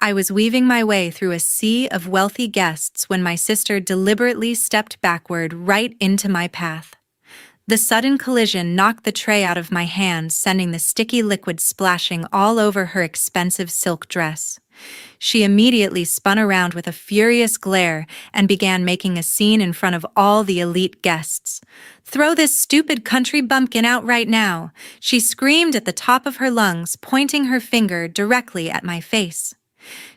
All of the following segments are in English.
I was weaving my way through a sea of wealthy guests when my sister deliberately stepped backward right into my path. The sudden collision knocked the tray out of my hand, sending the sticky liquid splashing all over her expensive silk dress. She immediately spun around with a furious glare and began making a scene in front of all the elite guests. "Throw this stupid country bumpkin out right now!" she screamed at the top of her lungs, pointing her finger directly at my face.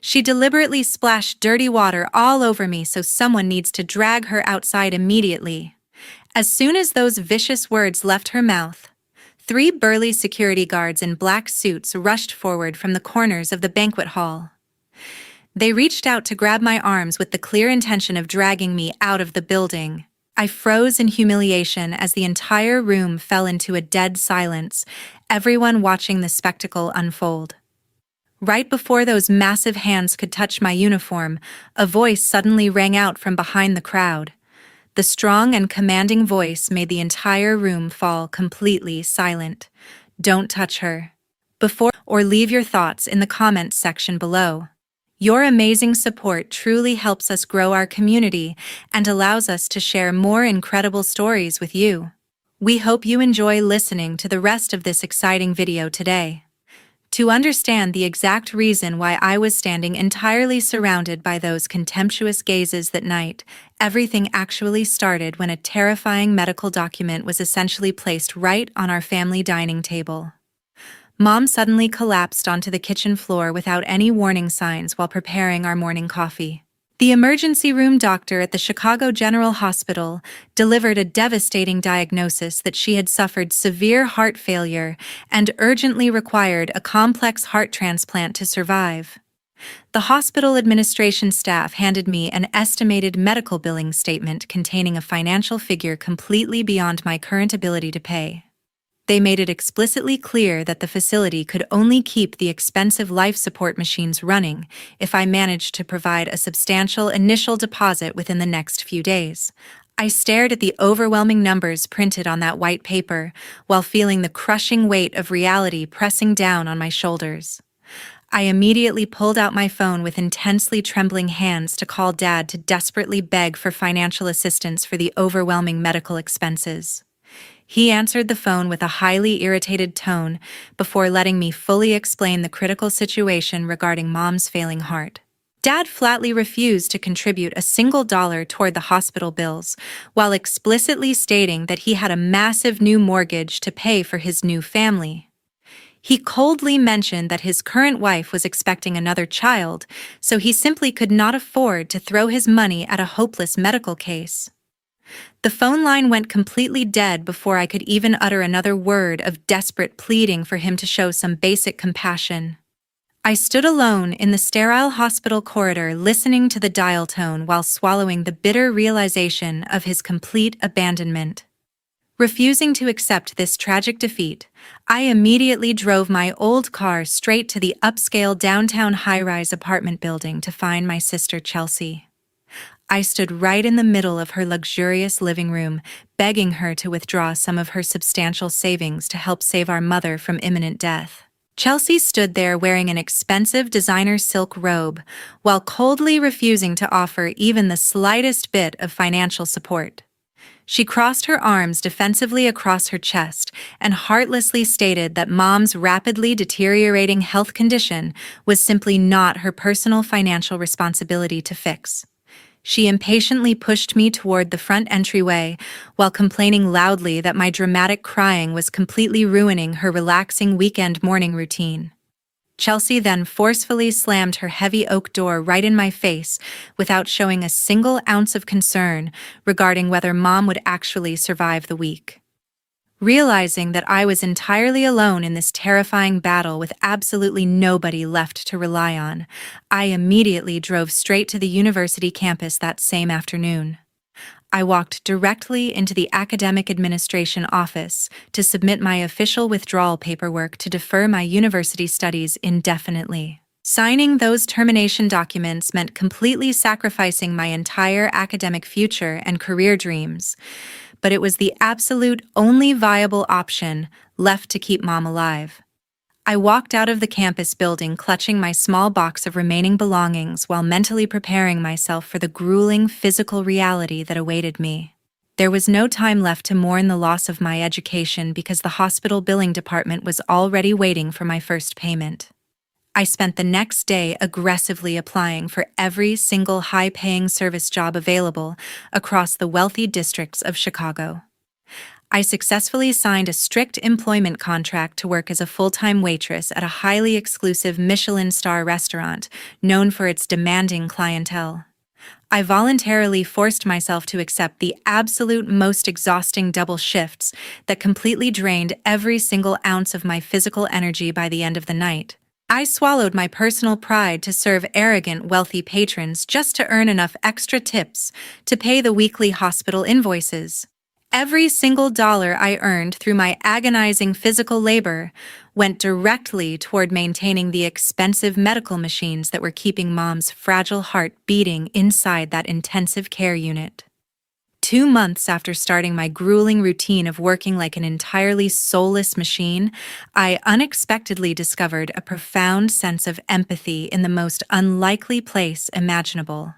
She deliberately splashed dirty water all over me, so someone needs to drag her outside immediately. As soon as those vicious words left her mouth, 3 burly security guards in black suits rushed forward from the corners of the banquet hall. They reached out to grab my arms with the clear intention of dragging me out of the building. I froze in humiliation as the entire room fell into a dead silence, everyone watching the spectacle unfold. Right before those massive hands could touch my uniform, a voice suddenly rang out from behind the crowd. The strong and commanding voice made the entire room fall completely silent. "Don't touch her. Or leave your thoughts in the comments section below. Your amazing support truly helps us grow our community and allows us to share more incredible stories with you. We hope you enjoy listening to the rest of this exciting video today. To understand the exact reason why I was standing entirely surrounded by those contemptuous gazes that night, everything actually started when a terrifying medical document was essentially placed right on our family dining table. Mom suddenly collapsed onto the kitchen floor without any warning signs while preparing our morning coffee. The emergency room doctor at the Chicago General Hospital delivered a devastating diagnosis that she had suffered severe heart failure and urgently required a complex heart transplant to survive. The hospital administration staff handed me an estimated medical billing statement containing a financial figure completely beyond my current ability to pay. They made it explicitly clear that the facility could only keep the expensive life support machines running if I managed to provide a substantial initial deposit within the next few days. I stared at the overwhelming numbers printed on that white paper while feeling the crushing weight of reality pressing down on my shoulders. I immediately pulled out my phone with intensely trembling hands to call Dad to desperately beg for financial assistance for the overwhelming medical expenses. He answered the phone with a highly irritated tone before letting me fully explain the critical situation regarding Mom's failing heart. Dad flatly refused to contribute a single dollar toward the hospital bills, while explicitly stating that he had a massive new mortgage to pay for his new family. He coldly mentioned that his current wife was expecting another child, so he simply could not afford to throw his money at a hopeless medical case. The phone line went completely dead before I could even utter another word of desperate pleading for him to show some basic compassion. I stood alone in the sterile hospital corridor listening to the dial tone while swallowing the bitter realization of his complete abandonment. Refusing to accept this tragic defeat, I immediately drove my old car straight to the upscale downtown high-rise apartment building to find my sister Chelsea. I stood right in the middle of her luxurious living room, begging her to withdraw some of her substantial savings to help save our mother from imminent death. Chelsea stood there wearing an expensive designer silk robe, while coldly refusing to offer even the slightest bit of financial support. She crossed her arms defensively across her chest and heartlessly stated that Mom's rapidly deteriorating health condition was simply not her personal financial responsibility to fix. She impatiently pushed me toward the front entryway while complaining loudly that my dramatic crying was completely ruining her relaxing weekend morning routine. Chelsea then forcefully slammed her heavy oak door right in my face without showing a single ounce of concern regarding whether Mom would actually survive the week. Realizing that I was entirely alone in this terrifying battle with absolutely nobody left to rely on, I immediately drove straight to the university campus that same afternoon. I walked directly into the academic administration office to submit my official withdrawal paperwork to defer my university studies indefinitely. Signing those termination documents meant completely sacrificing my entire academic future and career dreams, but it was the absolute only viable option left to keep Mom alive. I walked out of the campus building clutching my small box of remaining belongings while mentally preparing myself for the grueling physical reality that awaited me. There was no time left to mourn the loss of my education because the hospital billing department was already waiting for my first payment. I spent the next day aggressively applying for every single high-paying service job available across the wealthy districts of Chicago. I successfully signed a strict employment contract to work as a full-time waitress at a highly exclusive Michelin star restaurant known for its demanding clientele. I voluntarily forced myself to accept the absolute most exhausting double shifts that completely drained every single ounce of my physical energy by the end of the night. I swallowed my personal pride to serve arrogant, wealthy patrons just to earn enough extra tips to pay the weekly hospital invoices. Every single dollar I earned through my agonizing physical labor went directly toward maintaining the expensive medical machines that were keeping Mom's fragile heart beating inside that intensive care unit. 2 months after starting my grueling routine of working like an entirely soulless machine, I unexpectedly discovered a profound sense of empathy in the most unlikely place imaginable.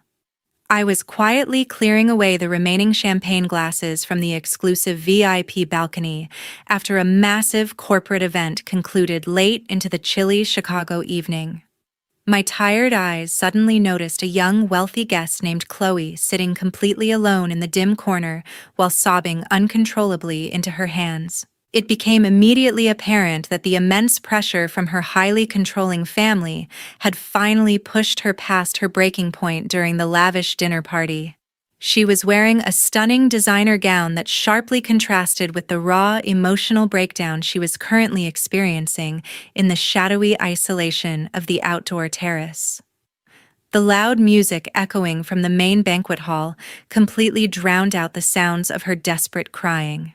I was quietly clearing away the remaining champagne glasses from the exclusive VIP balcony after a massive corporate event concluded late into the chilly Chicago evening. My tired eyes suddenly noticed a young, wealthy guest named Chloe sitting completely alone in the dim corner while sobbing uncontrollably into her hands. It became immediately apparent that the immense pressure from her highly controlling family had finally pushed her past her breaking point during the lavish dinner party. She was wearing a stunning designer gown that sharply contrasted with the raw, emotional breakdown she was currently experiencing in the shadowy isolation of the outdoor terrace. The loud music echoing from the main banquet hall completely drowned out the sounds of her desperate crying.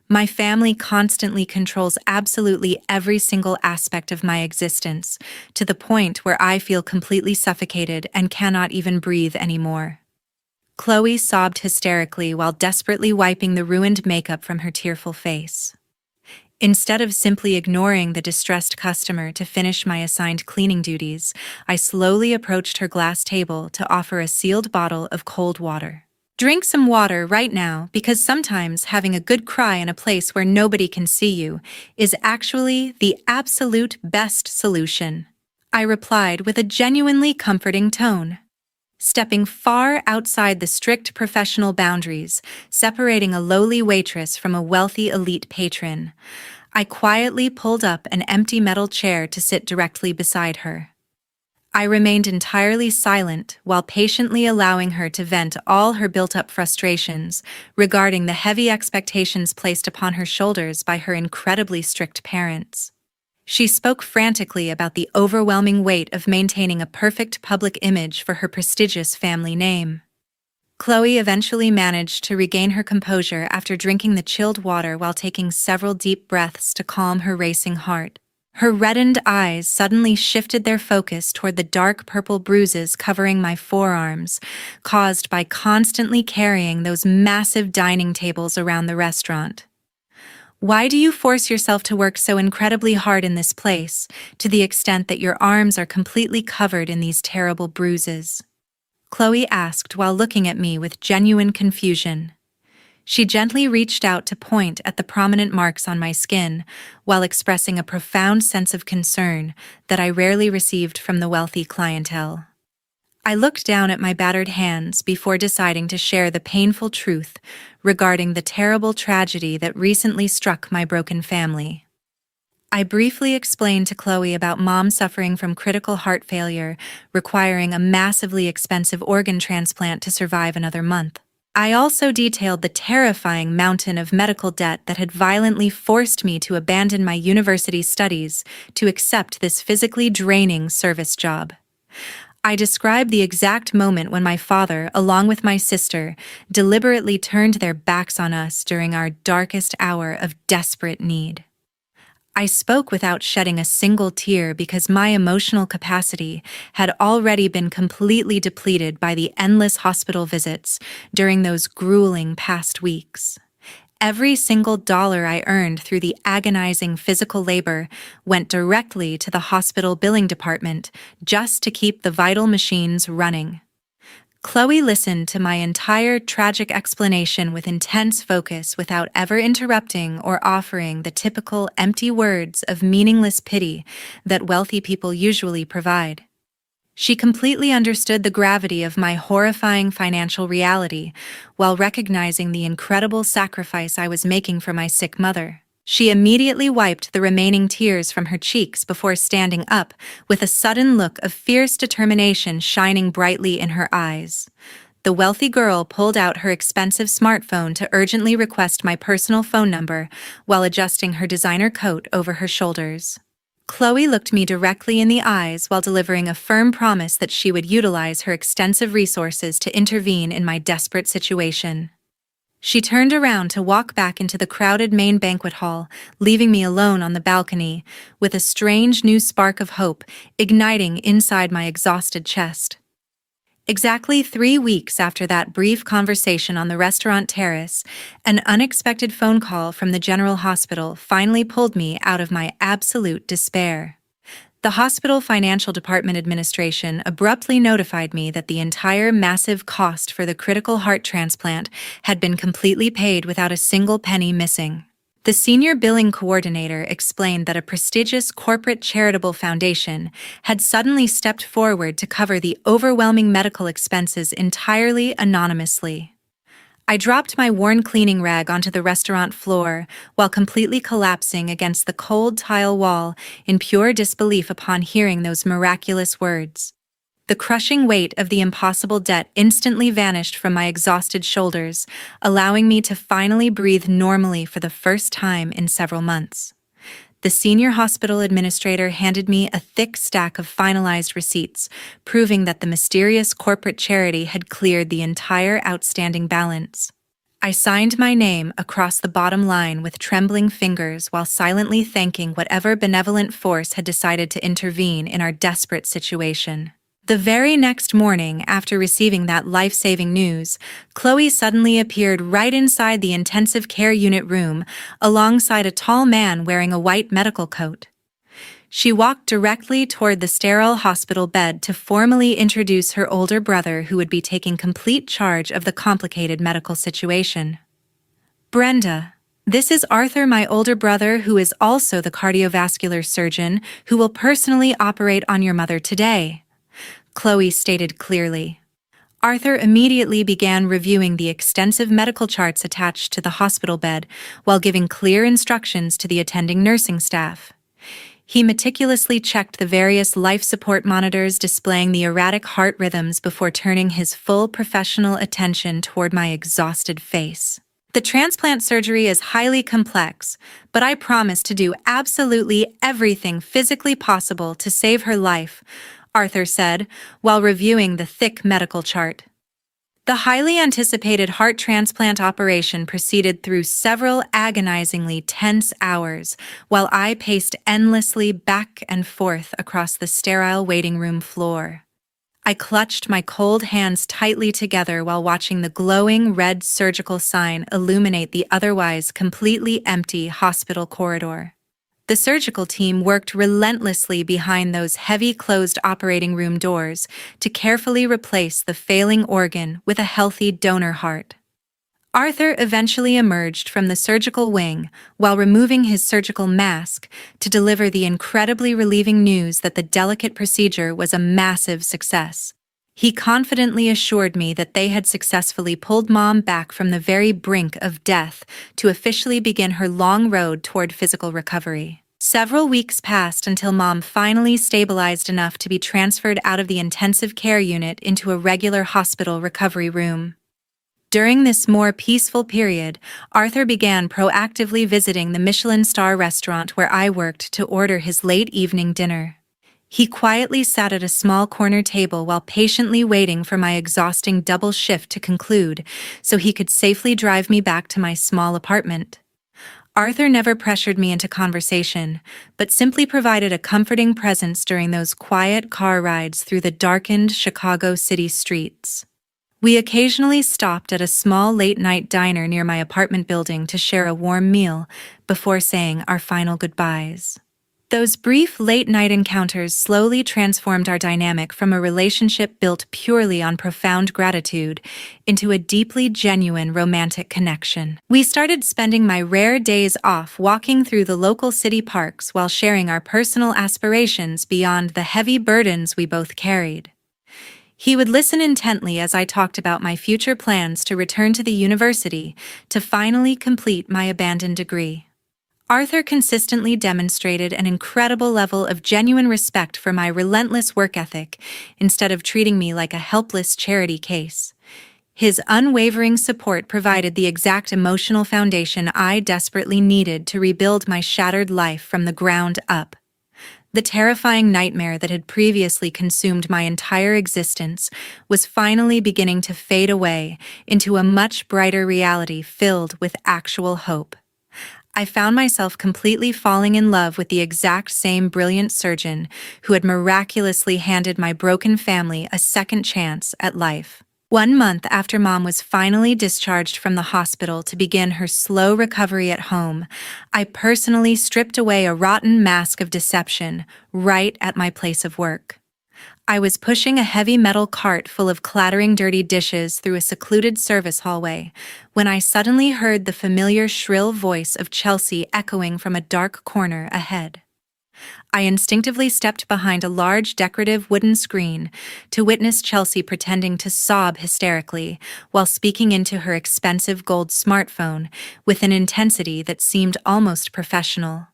My family constantly controls absolutely every single aspect of my existence, to the point where I feel completely suffocated and cannot even breathe anymore. Chloe sobbed hysterically while desperately wiping the ruined makeup from her tearful face. Instead of simply ignoring the distressed customer to finish my assigned cleaning duties, I slowly approached her glass table to offer a sealed bottle of cold water. Drink some water right now because sometimes having a good cry in a place where nobody can see you is actually the absolute best solution, I replied with a genuinely comforting tone. Stepping far outside the strict professional boundaries, separating a lowly waitress from a wealthy elite patron, I quietly pulled up an empty metal chair to sit directly beside her. I remained entirely silent while patiently allowing her to vent all her built-up frustrations regarding the heavy expectations placed upon her shoulders by her incredibly strict parents. She spoke frantically about the overwhelming weight of maintaining a perfect public image for her prestigious family name. Chloe eventually managed to regain her composure after drinking the chilled water while taking several deep breaths to calm her racing heart. Her reddened eyes suddenly shifted their focus toward the dark purple bruises covering my forearms, caused by constantly carrying those massive dining tables around the restaurant. Why do you force yourself to work so incredibly hard in this place, to the extent that your arms are completely covered in these terrible bruises? Chloe asked while looking at me with genuine confusion. She gently reached out to point at the prominent marks on my skin, while expressing a profound sense of concern that I rarely received from the wealthy clientele. I looked down at my battered hands before deciding to share the painful truth regarding the terrible tragedy that recently struck my broken family. I briefly explained to Chloe about Mom suffering from critical heart failure, requiring a massively expensive organ transplant to survive another month. I also detailed the terrifying mountain of medical debt that had violently forced me to abandon my university studies to accept this physically draining service job. I described the exact moment when my father, along with my sister, deliberately turned their backs on us during our darkest hour of desperate need. I spoke without shedding a single tear because my emotional capacity had already been completely depleted by the endless hospital visits during those grueling past weeks. Every single dollar I earned through the agonizing physical labor went directly to the hospital billing department just to keep the vital machines running. Chloe listened to my entire tragic explanation with intense focus without ever interrupting or offering the typical empty words of meaningless pity that wealthy people usually provide. She completely understood the gravity of my horrifying financial reality while recognizing the incredible sacrifice I was making for my sick mother. She immediately wiped the remaining tears from her cheeks before standing up, with a sudden look of fierce determination shining brightly in her eyes. The wealthy girl pulled out her expensive smartphone to urgently request my personal phone number while adjusting her designer coat over her shoulders. Chloe looked me directly in the eyes while delivering a firm promise that she would utilize her extensive resources to intervene in my desperate situation. She turned around to walk back into the crowded main banquet hall, leaving me alone on the balcony, with a strange new spark of hope igniting inside my exhausted chest. Exactly 3 weeks after that brief conversation on the restaurant terrace, an unexpected phone call from the General Hospital finally pulled me out of my absolute despair. The hospital financial department administration abruptly notified me that the entire massive cost for the critical heart transplant had been completely paid without a single penny missing. The senior billing coordinator explained that a prestigious corporate charitable foundation had suddenly stepped forward to cover the overwhelming medical expenses entirely anonymously. I dropped my worn cleaning rag onto the restaurant floor while completely collapsing against the cold tile wall in pure disbelief upon hearing those miraculous words. The crushing weight of the impossible debt instantly vanished from my exhausted shoulders, allowing me to finally breathe normally for the first time in several months. The senior hospital administrator handed me a thick stack of finalized receipts, proving that the mysterious corporate charity had cleared the entire outstanding balance. I signed my name across the bottom line with trembling fingers while silently thanking whatever benevolent force had decided to intervene in our desperate situation. The very next morning, after receiving that life-saving news, Chloe suddenly appeared right inside the intensive care unit room, alongside a tall man wearing a white medical coat. She walked directly toward the sterile hospital bed to formally introduce her older brother, who would be taking complete charge of the complicated medical situation. "Brenda, this is Arthur, my older brother, who is also the cardiovascular surgeon who will personally operate on your mother today," Chloe stated clearly. Arthur immediately began reviewing the extensive medical charts attached to the hospital bed while giving clear instructions to the attending nursing staff. He meticulously checked the various life support monitors displaying the erratic heart rhythms before turning his full professional attention toward my exhausted face. "The transplant surgery is highly complex, but I promise to do absolutely everything physically possible to save her life," Arthur said, while reviewing the thick medical chart. The highly anticipated heart transplant operation proceeded through several agonizingly tense hours, while I paced endlessly back and forth across the sterile waiting room floor. I clutched my cold hands tightly together while watching the glowing red surgical sign illuminate the otherwise completely empty hospital corridor. The surgical team worked relentlessly behind those heavy closed operating room doors to carefully replace the failing organ with a healthy donor heart. Arthur eventually emerged from the surgical wing while removing his surgical mask to deliver the incredibly relieving news that the delicate procedure was a massive success. He confidently assured me that they had successfully pulled Mom back from the very brink of death to officially begin her long road toward physical recovery. Several weeks passed until Mom finally stabilized enough to be transferred out of the intensive care unit into a regular hospital recovery room. During this more peaceful period, Arthur began proactively visiting the Michelin star restaurant where I worked to order his late evening dinner. He quietly sat at a small corner table while patiently waiting for my exhausting double shift to conclude so he could safely drive me back to my small apartment. Arthur never pressured me into conversation, but simply provided a comforting presence during those quiet car rides through the darkened Chicago city streets. We occasionally stopped at a small late-night diner near my apartment building to share a warm meal before saying our final goodbyes. Those brief late-night encounters slowly transformed our dynamic from a relationship built purely on profound gratitude into a deeply genuine romantic connection. We started spending my rare days off walking through the local city parks while sharing our personal aspirations beyond the heavy burdens we both carried. He would listen intently as I talked about my future plans to return to the university to finally complete my abandoned degree. Arthur consistently demonstrated an incredible level of genuine respect for my relentless work ethic instead of treating me like a helpless charity case. His unwavering support provided the exact emotional foundation I desperately needed to rebuild my shattered life from the ground up. The terrifying nightmare that had previously consumed my entire existence was finally beginning to fade away into a much brighter reality filled with actual hope. I found myself completely falling in love with the exact same brilliant surgeon who had miraculously handed my broken family a second chance at life. 1 month after Mom was finally discharged from the hospital to begin her slow recovery at home, I personally stripped away a rotten mask of deception right at my place of work. I was pushing a heavy metal cart full of clattering dirty dishes through a secluded service hallway when I suddenly heard the familiar shrill voice of Chelsea echoing from a dark corner ahead. I instinctively stepped behind a large decorative wooden screen to witness Chelsea pretending to sob hysterically while speaking into her expensive gold smartphone with an intensity that seemed almost professional.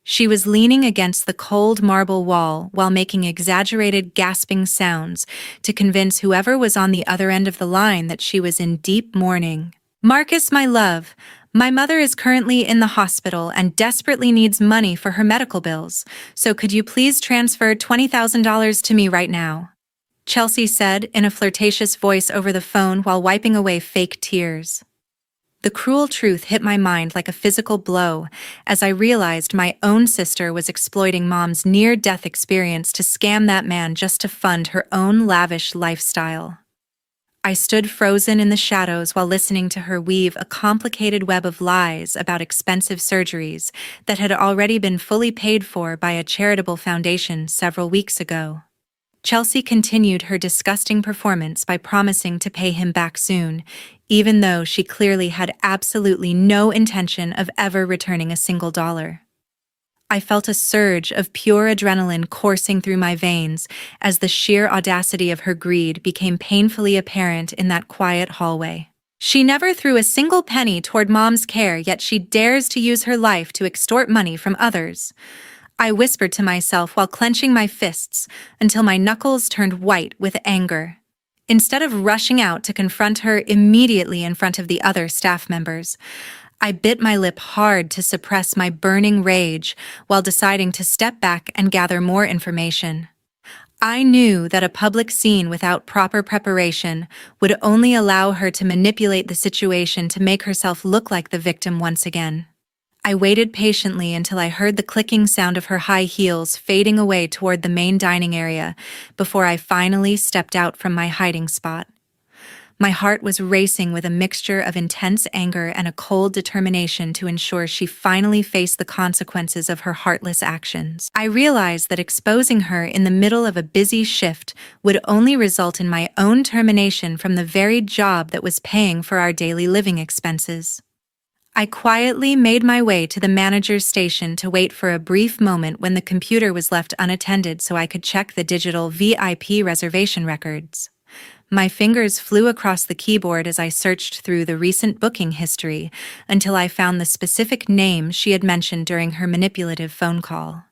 She was leaning against the cold marble wall while making exaggerated gasping sounds to convince whoever was on the other end of the line that she was in deep mourning. "Marcus, my love, my mother is currently in the hospital and desperately needs money for her medical bills, so could you please transfer $20,000 to me right now?" Chelsea said in a flirtatious voice over the phone while wiping away fake tears. The cruel truth hit my mind like a physical blow as I realized my own sister was exploiting Mom's near-death experience to scam that man just to fund her own lavish lifestyle. I stood frozen in the shadows while listening to her weave a complicated web of lies about expensive surgeries that had already been fully paid for by a charitable foundation several weeks ago. Chelsea continued her disgusting performance by promising to pay him back soon, even though she clearly had absolutely no intention of ever returning a single dollar. I felt a surge of pure adrenaline coursing through my veins as the sheer audacity of her greed became painfully apparent in that quiet hallway. She never threw a single penny toward Mom's care, yet she dares to use her life to extort money from others. I whispered to myself while clenching my fists until my knuckles turned white with anger. Instead of rushing out to confront her immediately in front of the other staff members, I bit my lip hard to suppress my burning rage while deciding to step back and gather more information. I knew that a public scene without proper preparation would only allow her to manipulate the situation to make herself look like the victim once again. I waited patiently until I heard the clicking sound of her high heels fading away toward the main dining area before I finally stepped out from my hiding spot. My heart was racing with a mixture of intense anger and a cold determination to ensure she finally faced the consequences of her heartless actions. I realized that exposing her in the middle of a busy shift would only result in my own termination from the very job that was paying for our daily living expenses. I quietly made my way to the manager's station to wait for a brief moment when the computer was left unattended so I could check the digital VIP reservation records. My fingers flew across the keyboard as I searched through the recent booking history until I found the specific name she had mentioned during her manipulative phone call.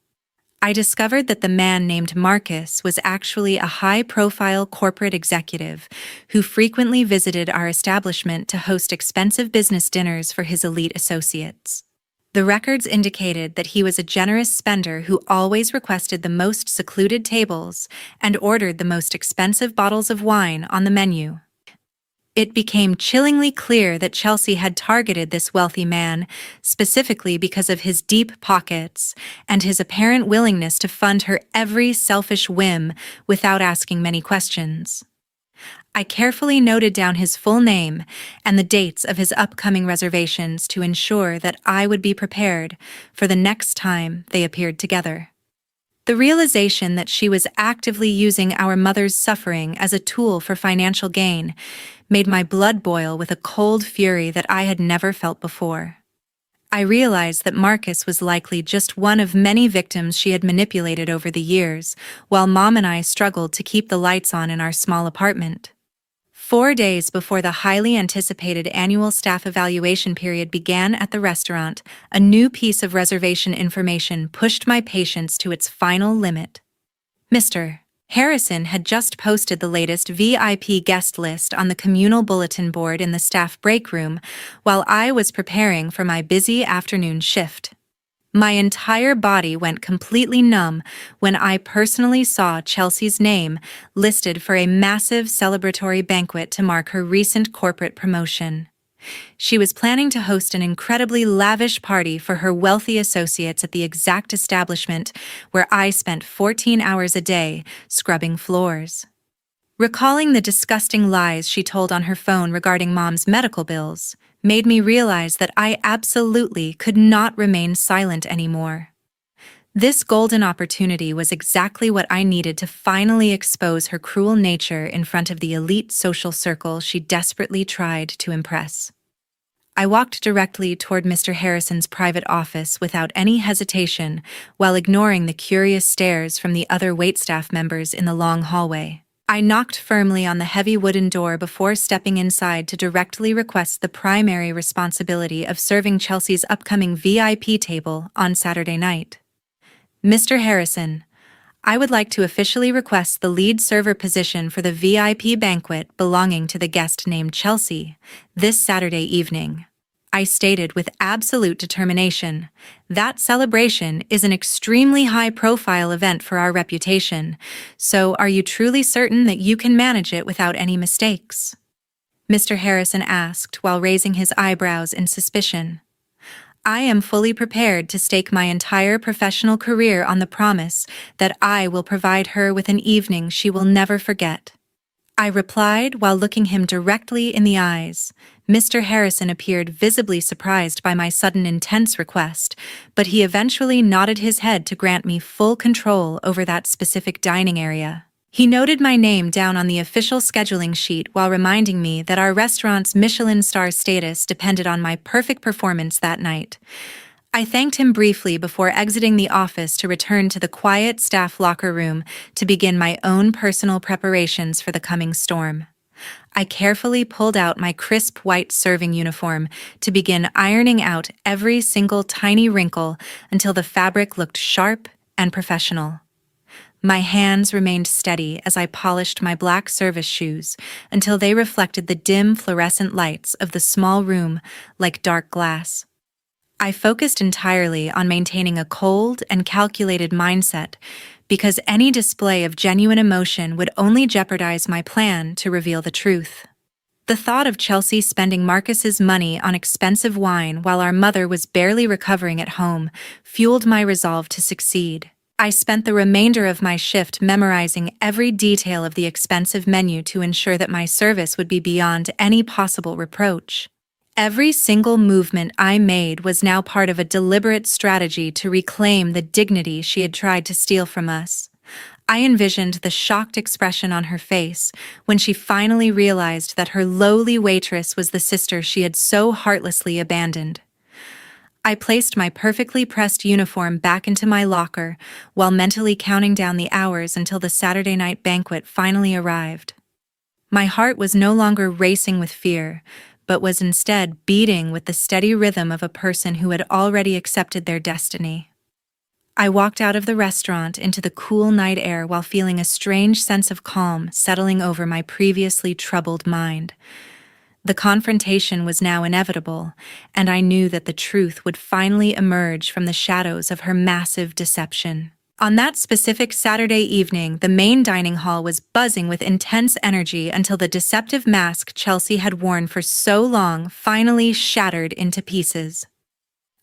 I discovered that the man named Marcus was actually a high-profile corporate executive who frequently visited our establishment to host expensive business dinners for his elite associates. The records indicated that he was a generous spender who always requested the most secluded tables and ordered the most expensive bottles of wine on the menu. It became chillingly clear that Chelsea had targeted this wealthy man specifically because of his deep pockets and his apparent willingness to fund her every selfish whim without asking many questions. I carefully noted down his full name and the dates of his upcoming reservations to ensure that I would be prepared for the next time they appeared together. The realization that she was actively using our mother's suffering as a tool for financial gain made my blood boil with a cold fury that I had never felt before. I realized that Marcus was likely just one of many victims she had manipulated over the years, while Mom and I struggled to keep the lights on in our small apartment. 4 days before the highly anticipated annual staff evaluation period began at the restaurant, a new piece of reservation information pushed my patience to its final limit. Mr. Harrison had just posted the latest VIP guest list on the communal bulletin board in the staff break room while I was preparing for my busy afternoon shift. My entire body went completely numb when I personally saw Chelsea's name listed for a massive celebratory banquet to mark her recent corporate promotion. She was planning to host an incredibly lavish party for her wealthy associates at the exact establishment where I spent 14 hours a day scrubbing floors. Recalling the disgusting lies she told on her phone regarding Mom's medical bills made me realize that I absolutely could not remain silent anymore. This golden opportunity was exactly what I needed to finally expose her cruel nature in front of the elite social circle she desperately tried to impress. I walked directly toward Mr. Harrison's private office without any hesitation, while ignoring the curious stares from the other waitstaff members in the long hallway. I knocked firmly on the heavy wooden door before stepping inside to directly request the primary responsibility of serving Chelsea's upcoming VIP table on Saturday night. Mr. Harrison, I would like to officially request the lead server position for the VIP banquet belonging to the guest named Chelsea this Saturday evening. I stated with absolute determination. That celebration is an extremely high-profile event for our reputation, so are you truly certain that you can manage it without any mistakes? Mr. Harrison asked while raising his eyebrows in suspicion. I am fully prepared to stake my entire professional career on the promise that I will provide her with an evening she will never forget. I replied while looking him directly in the eyes. Mr. Harrison appeared visibly surprised by my sudden intense request, but he eventually nodded his head to grant me full control over that specific dining area. He noted my name down on the official scheduling sheet while reminding me that our restaurant's Michelin star status depended on my perfect performance that night. I thanked him briefly before exiting the office to return to the quiet staff locker room to begin my own personal preparations for the coming storm. I carefully pulled out my crisp white serving uniform to begin ironing out every single tiny wrinkle until the fabric looked sharp and professional. My hands remained steady as I polished my black service shoes until they reflected the dim fluorescent lights of the small room like dark glass. I focused entirely on maintaining a cold and calculated mindset because any display of genuine emotion would only jeopardize my plan to reveal the truth. The thought of Chelsea spending Marcus's money on expensive wine while our mother was barely recovering at home fueled my resolve to succeed. I spent the remainder of my shift memorizing every detail of the expensive menu to ensure that my service would be beyond any possible reproach. Every single movement I made was now part of a deliberate strategy to reclaim the dignity she had tried to steal from us. I envisioned the shocked expression on her face when she finally realized that her lowly waitress was the sister she had so heartlessly abandoned. I placed my perfectly pressed uniform back into my locker while mentally counting down the hours until the Saturday night banquet finally arrived. My heart was no longer racing with fear, but was instead beating with the steady rhythm of a person who had already accepted their destiny. I walked out of the restaurant into the cool night air while feeling a strange sense of calm settling over my previously troubled mind. The confrontation was now inevitable, and I knew that the truth would finally emerge from the shadows of her massive deception. On that specific Saturday evening, the main dining hall was buzzing with intense energy until the deceptive mask Chelsea had worn for so long finally shattered into pieces.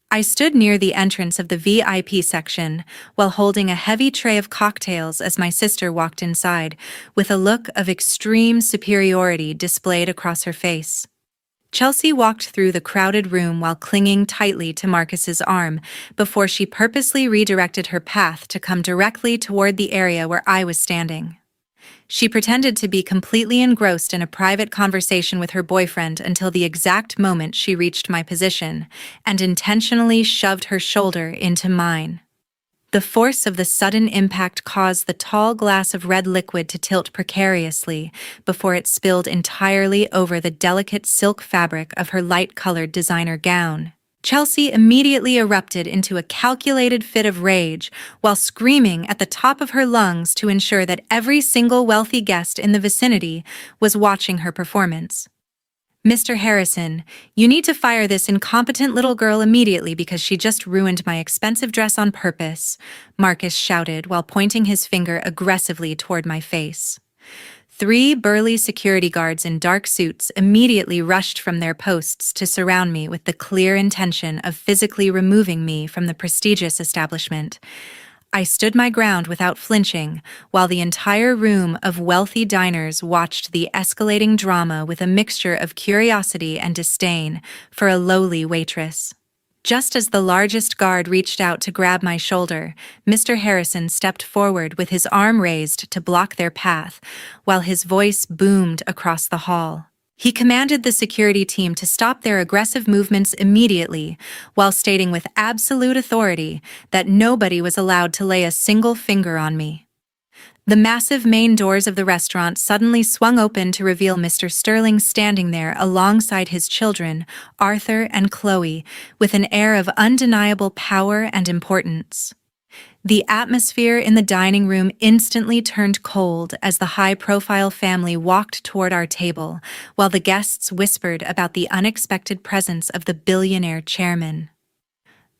I stood near the entrance of the VIP section while holding a heavy tray of cocktails as my sister walked inside, with a look of extreme superiority displayed across her face. Chelsea walked through the crowded room while clinging tightly to Marcus's arm before she purposely redirected her path to come directly toward the area where I was standing. She pretended to be completely engrossed in a private conversation with her boyfriend until the exact moment she reached my position, and intentionally shoved her shoulder into mine. The force of the sudden impact caused the tall glass of red liquid to tilt precariously before it spilled entirely over the delicate silk fabric of her light-colored designer gown. Chelsea immediately erupted into a calculated fit of rage while screaming at the top of her lungs to ensure that every single wealthy guest in the vicinity was watching her performance. "Mr. Harrison, you need to fire this incompetent little girl immediately because she just ruined my expensive dress on purpose," Marcus shouted while pointing his finger aggressively toward my face. 3 burly security guards in dark suits immediately rushed from their posts to surround me with the clear intention of physically removing me from the prestigious establishment. I stood my ground without flinching, while the entire room of wealthy diners watched the escalating drama with a mixture of curiosity and disdain for a lowly waitress. Just as the largest guard reached out to grab my shoulder, Mr. Harrison stepped forward with his arm raised to block their path, while his voice boomed across the hall. He commanded the security team to stop their aggressive movements immediately, while stating with absolute authority that nobody was allowed to lay a single finger on me. The massive main doors of the restaurant suddenly swung open to reveal Mr. Sterling standing there alongside his children, Arthur and Chloe, with an air of undeniable power and importance. The atmosphere in the dining room instantly turned cold as the high-profile family walked toward our table, while the guests whispered about the unexpected presence of the billionaire chairman.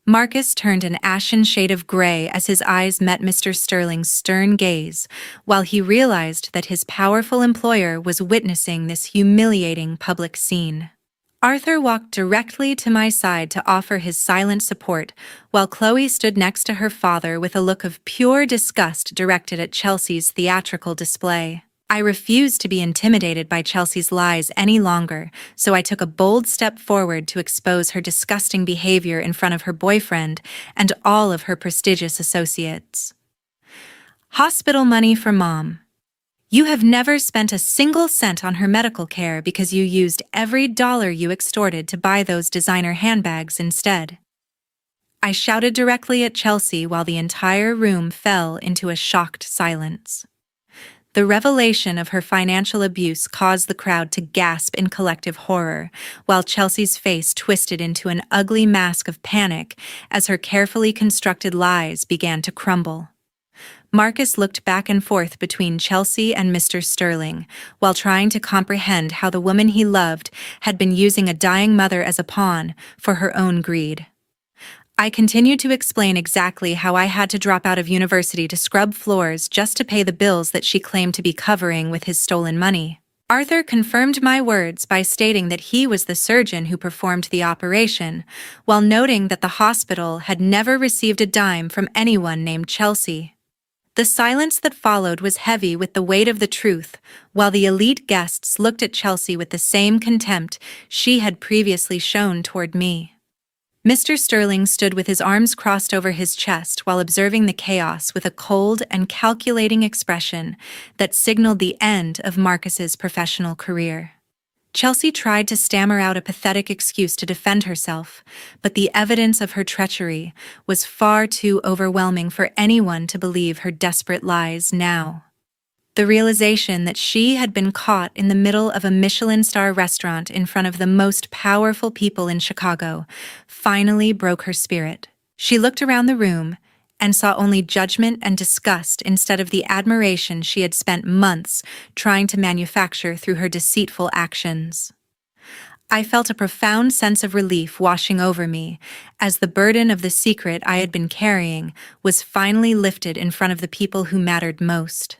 Marcus turned an ashen shade of gray as his eyes met Mr. Sterling's stern gaze, while he realized that his powerful employer was witnessing this humiliating public scene. Arthur walked directly to my side to offer his silent support, while Chloe stood next to her father with a look of pure disgust directed at Chelsea's theatrical display. I refused to be intimidated by Chelsea's lies any longer, so I took a bold step forward to expose her disgusting behavior in front of her boyfriend and all of her prestigious associates. Hospital money for Mom. You have never spent a single cent on her medical care because you used every dollar you extorted to buy those designer handbags instead. I shouted directly at Chelsea while the entire room fell into a shocked silence. The revelation of her financial abuse caused the crowd to gasp in collective horror, while Chelsea's face twisted into an ugly mask of panic as her carefully constructed lies began to crumble. Marcus looked back and forth between Chelsea and Mr. Sterling, while trying to comprehend how the woman he loved had been using a dying mother as a pawn for her own greed. I continued to explain exactly how I had to drop out of university to scrub floors just to pay the bills that she claimed to be covering with his stolen money. Arthur confirmed my words by stating that he was the surgeon who performed the operation, while noting that the hospital had never received a dime from anyone named Chelsea. The silence that followed was heavy with the weight of the truth, while the elite guests looked at Chelsea with the same contempt she had previously shown toward me. Mr. Sterling stood with his arms crossed over his chest while observing the chaos with a cold and calculating expression that signaled the end of Marcus's professional career. Chelsea tried to stammer out a pathetic excuse to defend herself, but the evidence of her treachery was far too overwhelming for anyone to believe her desperate lies now. The realization that she had been caught in the middle of a Michelin star restaurant in front of the most powerful people in Chicago finally broke her spirit. She looked around the room and saw only judgment and disgust instead of the admiration she had spent months trying to manufacture through her deceitful actions. I felt a profound sense of relief washing over me as the burden of the secret I had been carrying was finally lifted in front of the people who mattered most.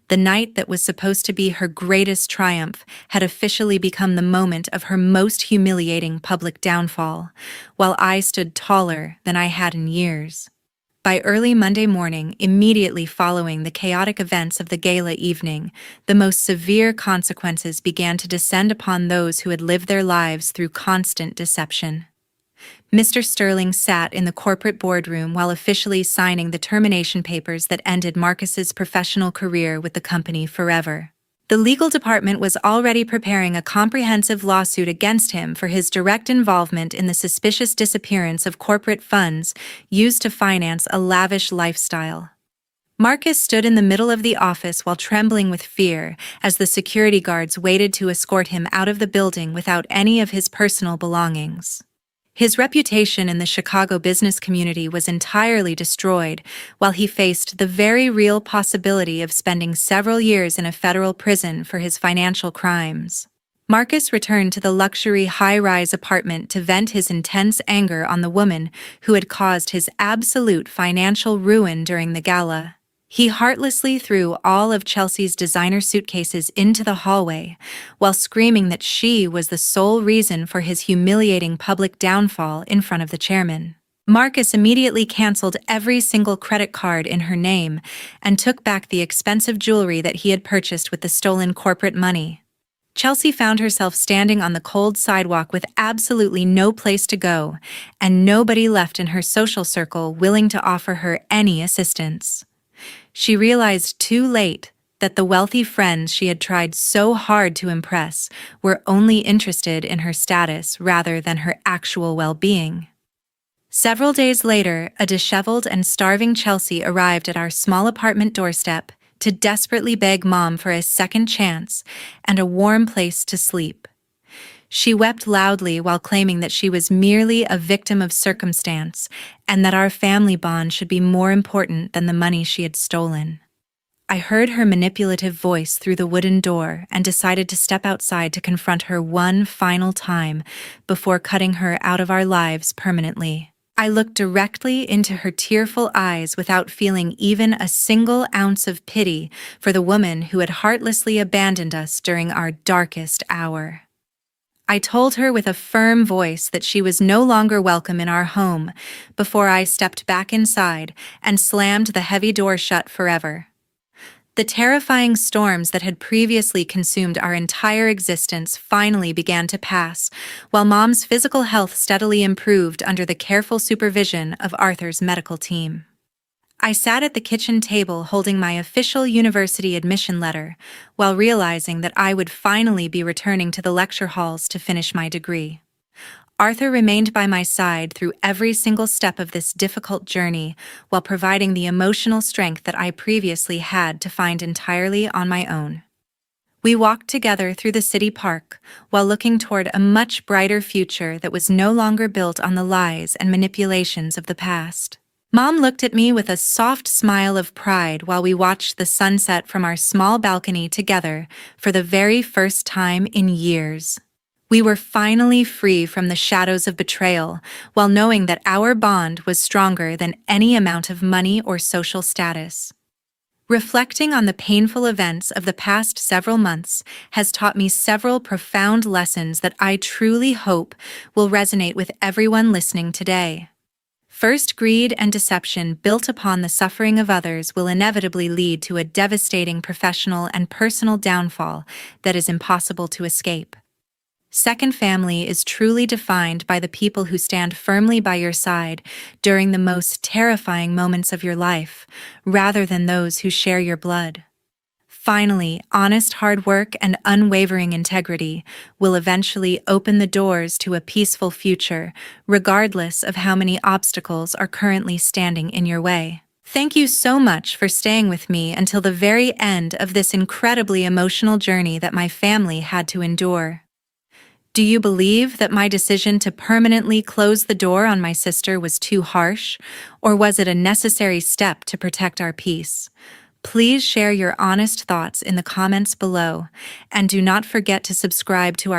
The night that was supposed to be her greatest triumph had officially become the moment of her most humiliating public downfall, while I stood taller than I had in years. By early Monday morning, immediately following the chaotic events of the gala evening, the most severe consequences began to descend upon those who had lived their lives through constant deception. Mr. Sterling sat in the corporate boardroom while officially signing the termination papers that ended Marcus's professional career with the company forever. The legal department was already preparing a comprehensive lawsuit against him for his direct involvement in the suspicious disappearance of corporate funds used to finance a lavish lifestyle. Marcus stood in the middle of the office while trembling with fear as the security guards waited to escort him out of the building without any of his personal belongings. His reputation in the Chicago business community was entirely destroyed, while he faced the very real possibility of spending several years in a federal prison for his financial crimes. Marcus returned to the luxury high-rise apartment to vent his intense anger on the woman who had caused his absolute financial ruin during the gala. He heartlessly threw all of Chelsea's designer suitcases into the hallway, while screaming that she was the sole reason for his humiliating public downfall in front of the chairman. Marcus immediately canceled every single credit card in her name and took back the expensive jewelry that he had purchased with the stolen corporate money. Chelsea found herself standing on the cold sidewalk with absolutely no place to go, and nobody left in her social circle willing to offer her any assistance. She realized too late that the wealthy friends she had tried so hard to impress were only interested in her status rather than her actual well-being. Several days later, a disheveled and starving Chelsea arrived at our small apartment doorstep to desperately beg Mom for a second chance and a warm place to sleep. She wept loudly while claiming that she was merely a victim of circumstance and that our family bond should be more important than the money she had stolen. I heard her manipulative voice through the wooden door and decided to step outside to confront her one final time before cutting her out of our lives permanently. I looked directly into her tearful eyes without feeling even a single ounce of pity for the woman who had heartlessly abandoned us during our darkest hour. I told her with a firm voice that she was no longer welcome in our home before I stepped back inside and slammed the heavy door shut forever. The terrifying storms that had previously consumed our entire existence finally began to pass, while Mom's physical health steadily improved under the careful supervision of Arthur's medical team. I sat at the kitchen table holding my official university admission letter, while realizing that I would finally be returning to the lecture halls to finish my degree. Arthur remained by my side through every single step of this difficult journey, while providing the emotional strength that I previously had to find entirely on my own. We walked together through the city park, while looking toward a much brighter future that was no longer built on the lies and manipulations of the past. Mom looked at me with a soft smile of pride while we watched the sunset from our small balcony together for the very first time in years. We were finally free from the shadows of betrayal, while knowing that our bond was stronger than any amount of money or social status. Reflecting on the painful events of the past several months has taught me several profound lessons that I truly hope will resonate with everyone listening today. First, greed and deception built upon the suffering of others will inevitably lead to a devastating professional and personal downfall that is impossible to escape. Second, family is truly defined by the people who stand firmly by your side during the most terrifying moments of your life, rather than those who share your blood. Finally, honest hard work and unwavering integrity will eventually open the doors to a peaceful future, regardless of how many obstacles are currently standing in your way. Thank you so much for staying with me until the very end of this incredibly emotional journey that my family had to endure. Do you believe that my decision to permanently close the door on my sister was too harsh, or was it a necessary step to protect our peace? Please share your honest thoughts in the comments below, and do not forget to subscribe to our